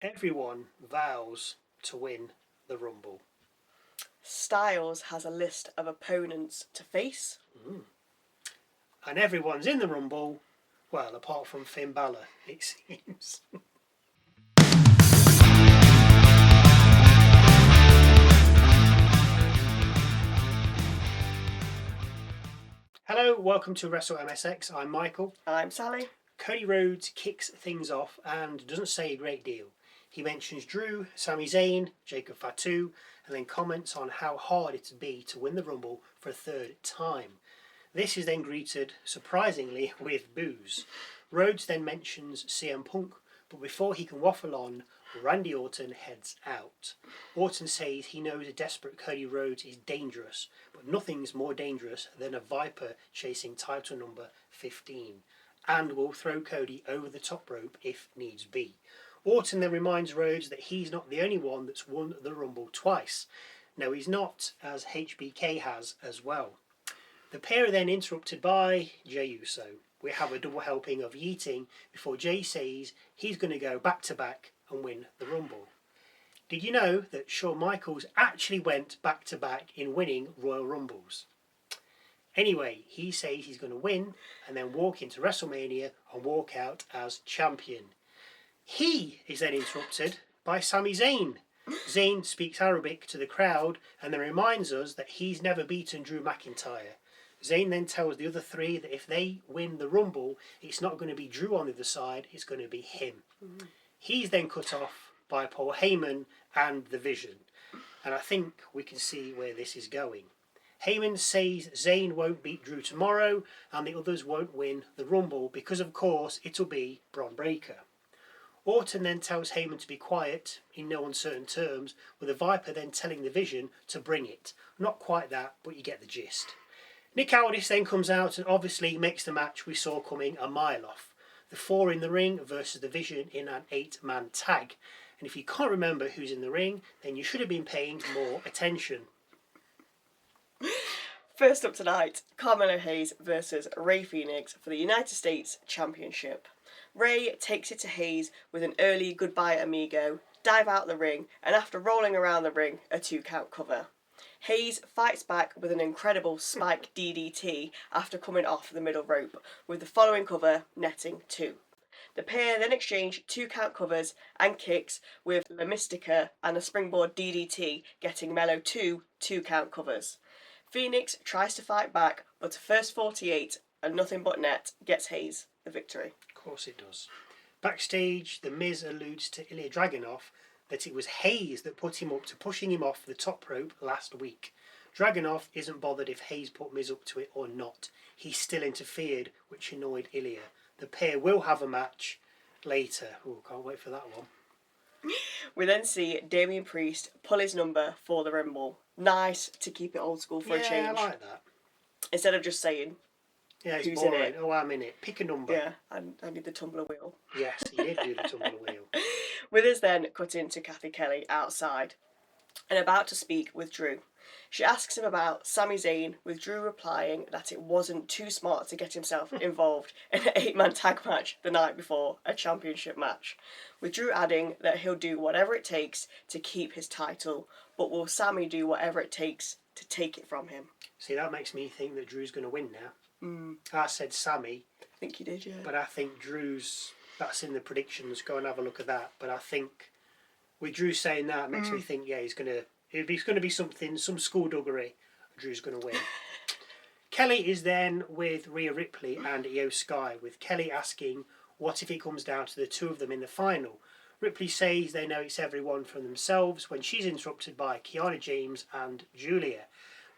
Everyone vows to win the Rumble. Styles has a list of opponents to face. And everyone's in the Rumble, well, apart from Finn Balor, it seems. Hello, welcome to Wrestle MSX. I'm Michael. I'm Sally. Cody Rhodes kicks things off and doesn't say a great deal. He mentions Drew, Sami Zayn, Jacob Fatu, and then comments on how hard it'd be to win the Rumble for a third time. This is then greeted, surprisingly, with boos. Rhodes then mentions CM Punk, but before he can waffle on, Randy Orton heads out. Orton says he knows a desperate Cody Rhodes is dangerous, but nothing's more dangerous than a Viper chasing title number 15, and will throw Cody over the top rope if needs be. Orton then reminds Rhodes that he's not the only one that's won the Rumble twice. No, he's not, as HBK has as well. The pair are then interrupted by Jey Uso. We have a double helping of yeeting before Jey says he's going to go back to back and win the Rumble. Did you know that Shawn Michaels actually went back to back in winning Royal Rumbles? Anyway, he says he's going to win and then walk into WrestleMania and walk out as champion. He is then interrupted by Sami Zayn. Zayn speaks Arabic to the crowd and then reminds us that he's never beaten Drew McIntyre. Zayn then tells the other three that if they win the Rumble, it's not going to be Drew on the other side, it's going to be him. He's then cut off by Paul Heyman and The Vision. And I think we can see where this is going. Heyman says Zayn won't beat Drew tomorrow and the others won't win the Rumble because, of course, it'll be Bron Breakker. Orton then tells Heyman to be quiet in no uncertain terms, with the Viper then telling the Vision to bring it. Not quite that, but you get the gist. Nick Aldis then comes out and obviously makes the match we saw coming a mile off. The four in the ring versus the Vision in an 8-man tag. And if you can't remember who's in the ring, then you should have been paying more attention. First up tonight, Carmelo Hayes versus Rey Fenix for the United States Championship. Rey takes it to Hayes with an early goodbye amigo, dive out the ring, and after rolling around the ring, a 2-count cover. Hayes fights back with an incredible spike DDT after coming off the middle rope, with the following cover netting 2. The pair then exchange 2-count covers and kicks, with La Mystica and a springboard DDT getting Melo 2-count covers. Phoenix tries to fight back, but a first 48 and nothing but net gets Hayes the victory. Of course it does. Backstage, The Miz alludes to Ilja Dragunov that it was Hayes that put him up to pushing him off the top rope last week. Dragunov isn't bothered if Hayes put Miz up to it or not. He still interfered, which annoyed Ilja. The pair will have a match later. Oh, can't wait for that one. We then see Damian Priest pull his number for the Rumble. Nice to keep it old school for a change. Yeah, I like that. Instead of just saying, yeah, it's who's boring. in it? Oh, I'm in it. Pick a number. Yeah, I need the tumbler wheel. Yes, he did do the tumbler wheel. With us then cut into Kathy Kelly outside and about to speak with Drew. She asks him about Sami Zayn, with Drew replying that it wasn't too smart to get himself involved in an 8-man tag match the night before a championship match, with Drew adding that he'll do whatever it takes to keep his title, but will Sami do whatever it takes to take it from him? See, that makes me think that Drew's going to win now. I said Sami. I think you did, yeah. But I think Drew's, that's in the predictions, go and have a look at that. But I think, with Drew saying that, it makes me think, yeah, it's going to be something, some skullduggery. Drew's going to win. Kelly is then with Rhea Ripley and Io Sky, with Kelly asking, what if it comes down to the two of them in the final? Ripley says they know it's everyone from themselves when she's interrupted by Kiana James and Julia.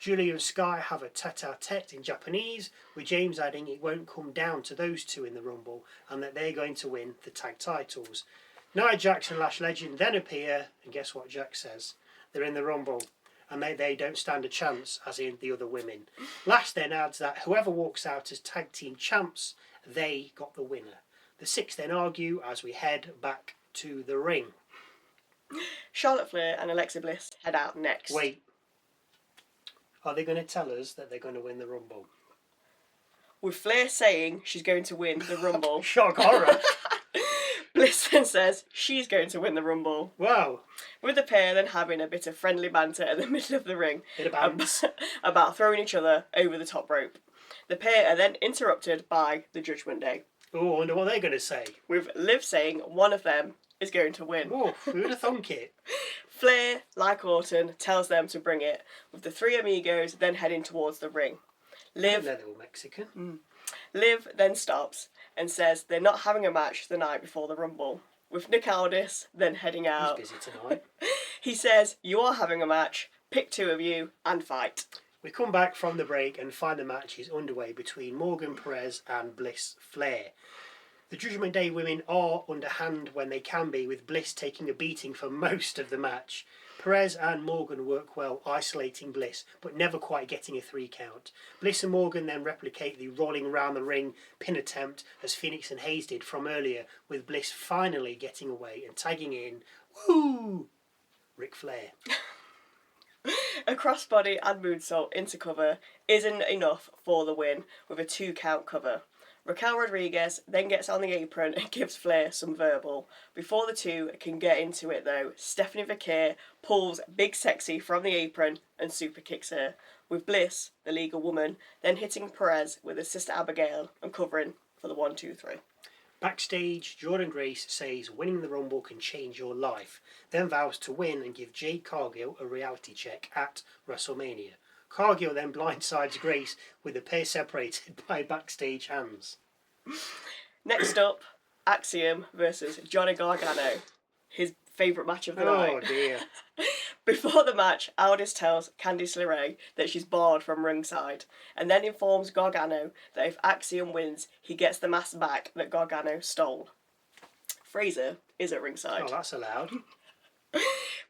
Julia and Sky have a tete-a-tete in Japanese, with James adding it won't come down to those two in the Rumble and that they're going to win the tag titles. Nia Jax and Lash Legend then appear, and guess what Jax says? They're in the Rumble, and they don't stand a chance, as in the other women. Lash then adds that whoever walks out as tag team champs, they got the winner. The six then argue as we head back to the ring. Charlotte Flair and Alexa Bliss head out next. Wait. Are they going to tell us that they're going to win the Rumble? With Flair saying she's going to win the Rumble. Shock horror. Bliss then says she's going to win the Rumble, Wow. with the pair then having a bit of friendly banter in the middle of the ring Bit of bounce. about throwing each other over the top rope. The pair are then interrupted by the Judgment Day, Oh, I wonder what they're going to say. with Liv saying one of them is going to win. Oh, who'd have thunk it? Flair, like Orton, tells them to bring it, with the three amigos then heading towards the ring. I didn't know they were Mexican. Liv then stops and says they're not having a match the night before the Rumble, with Nick Aldis then heading out. He's busy tonight. He says, you are having a match, pick two of you and fight. We come back from the break and find the match is underway between Morgan, Perez and Bliss Flair. The Judgment Day women are underhand when they can be, with Bliss taking a beating for most of the match. Perez and Morgan work well isolating Bliss, but never quite getting a 3 count. Bliss and Morgan then replicate the rolling around the ring pin attempt as Fenix and Hayes did from earlier, with Bliss finally getting away and tagging in, woo, Ric Flair. A crossbody and moonsault into cover isn't enough for the win, with a 2 count cover. Raquel Rodriguez then gets on the apron and gives Flair some verbal. Before the two can get into it though, Stephanie Vaquer pulls Big Sexy from the apron and super kicks her, with Bliss, the legal woman, then hitting Perez with her sister Abigail and covering for the 1, 2, 3. Backstage, Jordan Grace says winning the Rumble can change your life, then vows to win and give Jade Cargill a reality check at WrestleMania. Cargill then blindsides Grace with the pair separated by backstage hands. Next up, Axiom versus Johnny Gargano, his favourite match of the night. Oh dear. Before the match, Aldis tells Candice LeRae that she's barred from ringside, and then informs Gargano that if Axiom wins, he gets the mask back that Gargano stole. Fraser is at ringside. Oh, that's allowed.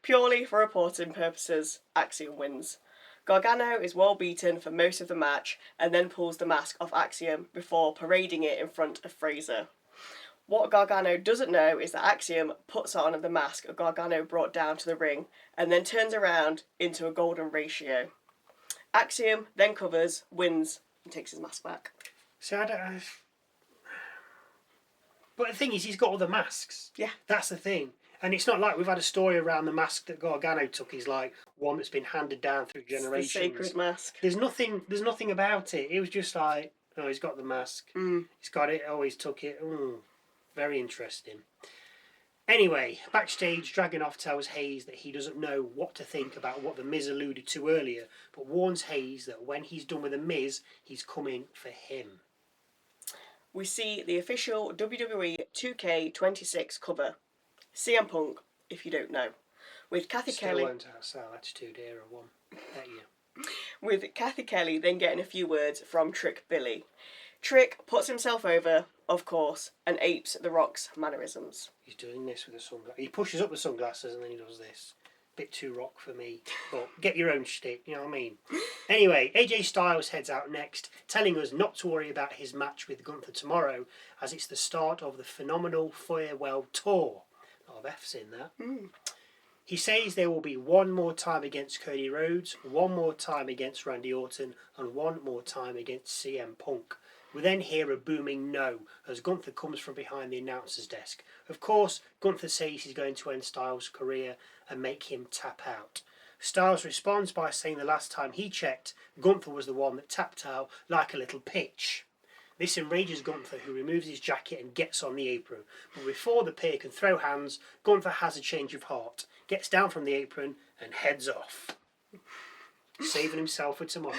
Purely for reporting purposes, Axiom wins. Gargano is well beaten for most of the match and then pulls the mask off Axiom before parading it in front of Fraser. What Gargano doesn't know is that Axiom puts on the mask Gargano brought down to the ring and then turns around into a golden ratio. Axiom then covers, wins, and takes his mask back. See, I don't. But the thing is, he's got all the masks. Yeah. That's the thing. And it's not like we've had a story around the mask that Gargano took. He's like one that's been handed down through generations. It's the sacred mask. There's nothing about it. It was just like, oh, he's got the mask. He's got it. Oh, he's took it. Very interesting. Anyway, backstage, Dragunov tells Hayes that he doesn't know what to think about what the Miz alluded to earlier, but warns Hayes that when he's done with the Miz, he's coming for him. We see the official WWE 2K26 cover. CM Punk, if you don't know, with Kathy Kelly. Still won't outsell Attitude Era one. Bet you. With Kathy Kelly then getting a few words from Trick Billy. Trick puts himself over, of course, and apes The Rock's mannerisms. He's doing this with the sunglasses. He pushes up the sunglasses and then he does this. Bit too Rock for me. But get your own shtick, you know what I mean? Anyway, AJ Styles heads out next, telling us not to worry about his match with Gunther tomorrow, as it's the start of the phenomenal farewell tour. A lot of F's in that. He says there will be one more time against Cody Rhodes, one more time against Randy Orton, and one more time against CM Punk. We then hear a booming no as Gunther comes from behind the announcer's desk. Of course, Gunther says he's going to end Styles' career and make him tap out. Styles responds by saying the last time he checked, Gunther was the one that tapped out like a little pitch. This enrages Gunther, who removes his jacket and gets on the apron. But before the pair can throw hands, Gunther has a change of heart, gets down from the apron and heads off, saving himself for tomorrow.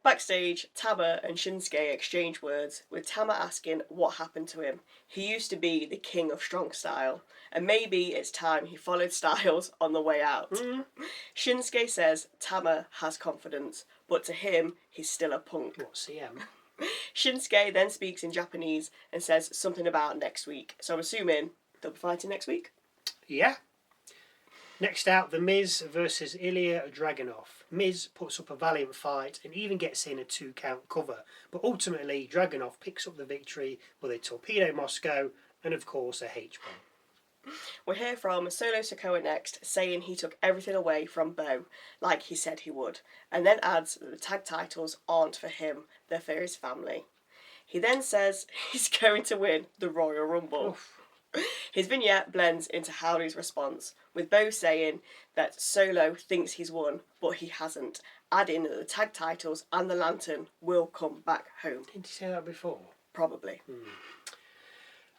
Backstage, Tama and Shinsuke exchange words, with Tama asking what happened to him. He used to be the king of strong style, and maybe it's time he followed Styles on the way out. Shinsuke says Tama has confidence, but to him, he's still a punk. What, CM? Shinsuke then speaks in Japanese and says something about next week, so I'm assuming they'll be fighting next week? Yeah. Next out, The Miz versus Ilja Dragunov. Miz puts up a valiant fight and even gets in a 2-count cover, but ultimately Dragunov picks up the victory with a torpedo Moscow and of course a H-bomb. We'll hear from Solo Sikoa next, saying he took everything away from Bo, like he said he would, and then adds that the tag titles aren't for him, they're for his family. He then says he's going to win the Royal Rumble. Oof. His vignette blends into Howdy's response, with Bo saying that Solo thinks he's won, but he hasn't, adding that the tag titles and the lantern will come back home. Didn't he say that before? Probably.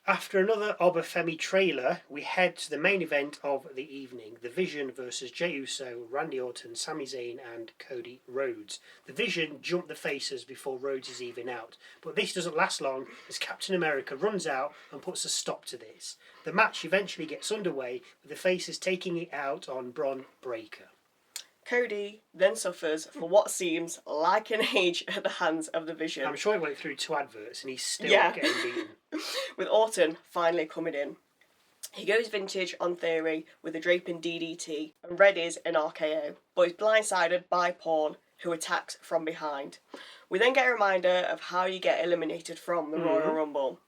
After another Obafemi trailer, we head to the main event of the evening. The Vision versus Jey Uso, Randy Orton, Sami Zayn and Cody Rhodes. The Vision jump the faces before Rhodes is even out. But this doesn't last long as Captain America runs out and puts a stop to this. The match eventually gets underway with the faces taking it out on Bron Breakker. Cody then suffers for what seems like an age at the hands of the Vision. I'm sure he went through 2 adverts and he's still getting beaten. With Orton finally coming in. He goes vintage on Theory with a draping DDT and readies an RKO, but is blindsided by Paul, who attacks from behind. We then get a reminder of how you get eliminated from the Royal Rumble,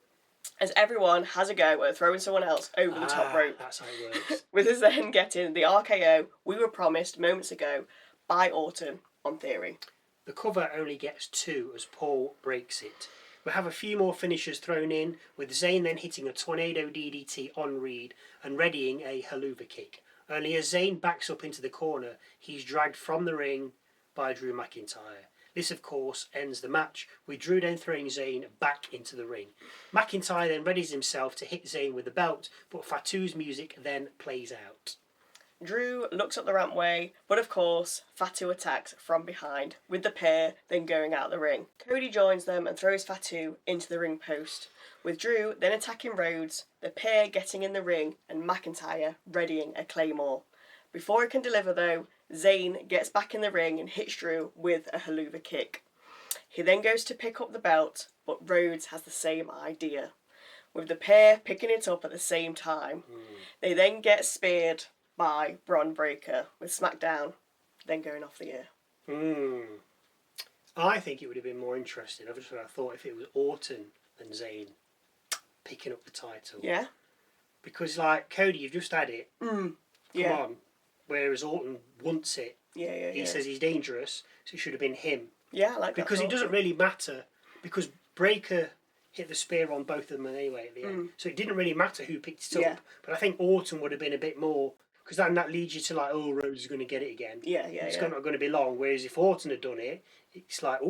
as everyone has a go at throwing someone else over the top rope. That's how it works. With us then getting the RKO we were promised moments ago by Orton on Theory. The cover only gets 2 as Paul breaks it. We have a few more finishers thrown in, with Zayn then hitting a tornado DDT on Reed and readying a haluva kick. Only as Zayn backs up into the corner, he's dragged from the ring by Drew McIntyre. This, of course, ends the match, with Drew then throwing Zayn back into the ring. McIntyre then readies himself to hit Zayn with the belt, but Fatu's music then plays out. Drew looks up the rampway, but of course, Fatu attacks from behind, with the pair then going out the ring. Cody joins them and throws Fatu into the ring post, with Drew then attacking Rhodes, the pair getting in the ring and McIntyre readying a claymore. Before he can deliver though, Zayn gets back in the ring and hits Drew with a haluva kick. He then goes to pick up the belt, but Rhodes has the same idea. With the pair picking it up at the same time, they then get speared by Bron Breakker, with SmackDown then going off the air. I think it would have been more interesting. I thought if it was Orton and Zayn picking up the title. Yeah? Because, like, Cody, you've just had it. Come Yeah. on. Whereas Orton wants it. Yeah. He says he's dangerous, so it should have been him. Yeah, I like that. Because it doesn't really matter. Because Breakker hit the spear on both of them anyway at the end. So it didn't really matter who picked it up. Yeah. But I think Orton would have been a bit more... Because then that leads you to like, oh, Rhodes is going to get it again. It's not going to be long. Whereas if Orton had done it, it's like,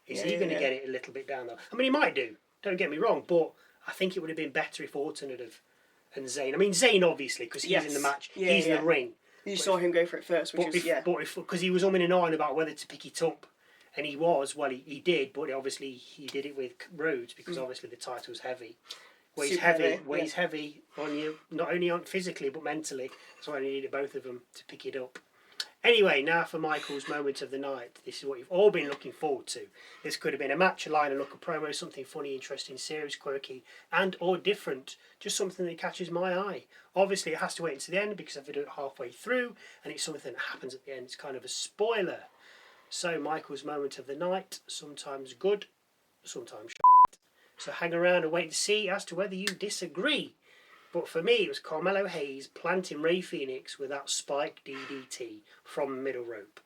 is he going to get it a little bit down there? I mean, he might do. Don't get me wrong. But I think it would have been better if Orton had have... And Zayn. I mean, Zayn, obviously, because he's in the match. He's in the ring. You saw him go for it first, which was, because he was umming and ahhing about whether to pick it up. And he was, well, he did. But obviously, he did it with Rhodes because obviously the title's heavy. Weighs heavy on you, not only on physically but mentally. That's why I needed both of them to pick it up. Anyway, now for Michael's moment of the night. This is what you've all been looking forward to. This could have been a match, a line, a look, a promo, something funny, interesting, serious, quirky, and or different. Just something that catches my eye. Obviously, it has to wait until the end because I've done it halfway through, and it's something that happens at the end. It's kind of a spoiler. So, Michael's moment of the night, sometimes good, sometimes So hang around and wait to see as to whether you disagree. But for me, it was Carmelo Hayes planting Rey Fenix with that spike DDT from the middle rope.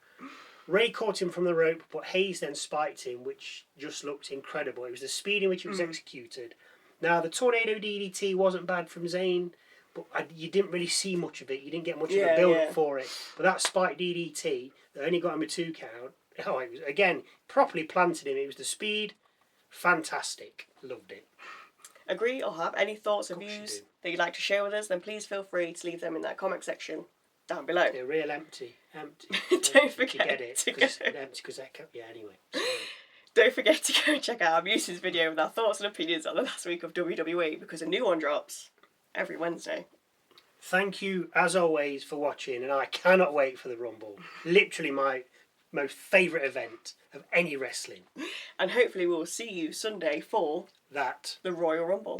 Rey caught him from the rope, but Hayes then spiked him, which just looked incredible. It was the speed in which it was executed. Now, the tornado DDT wasn't bad from Zayn, but you didn't really see much of it. You didn't get much of a build-up for it. But that spike DDT, that only got him a 2 count, it was, again, properly planted him. It was the speed. Fantastic. Loved it. Agree or have any thoughts or views that you'd like to share with us, then please feel free to leave them in that comment section down below. They're real empty. Don't forget get it. to Empty because anyway. Sorry. Don't forget to go and check out our Muses video with our thoughts and opinions on the last week of WWE, because a new one drops every Wednesday. Thank you, as always, for watching, and I cannot wait for the Rumble. Literally my most favourite event of any wrestling. And hopefully we'll see you Sunday for the Royal Rumble.